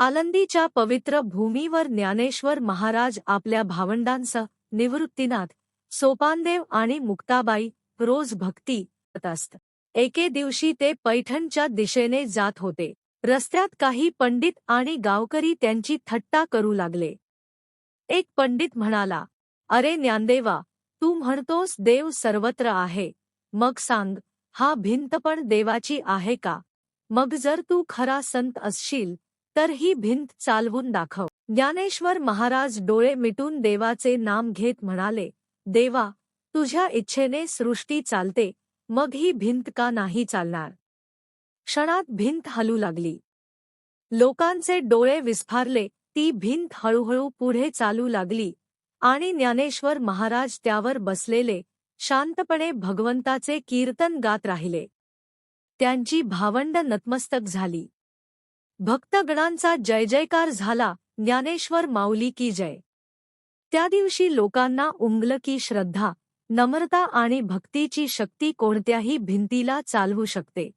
आळंदीच्या पवित्र भूमीवर ज्ञानेश्वर महाराज आपल्या भावंडांसह निवृत्तीनाथ, सोपानदेव आणि मुक्ताबाई रोज भक्ती करत असत. एके दिवशी ते पैठणच्या दिशेने जात होते. रस्त्यात काही पंडित आणि गावकरी त्यांची थट्टा करू लागले. एक पंडित म्हणाला, "अरे ज्ञानदेवा, तू म्हणतोस देव सर्वत्र आहे, मग सांग, हा भिंत पण देवाची आहे का? मग जर तू खरा संत असशील तर ही भिंत चालवून दाखव." ज्ञानेश्वर महाराज डोळे मिटून देवाचे नाम घेत म्हणाले, "देवा, तुझ्या इच्छेने सृष्टी चालते, मग ही भिंत का नाही चालणार?" क्षणात भिंत हलू लागली. लोकांचे डोळे विस्फारले. ती भिंत हळूहळू पुढे चालू लागली आणि ज्ञानेश्वर महाराज त्यावर बसलेले शांतपणे भगवंताचे कीर्तन गात राहिले. त्यांची भावंड नतमस्तक झाली. भक्तगणांचा जय जयकार झाला, ज्ञानेश्वर माऊली की जय. त्या दिवशी लोकांना उमगलं की श्रद्धा, नम्रता आणि भक्तीची शक्ती कोणत्याही भिंतीला चालवू शकते.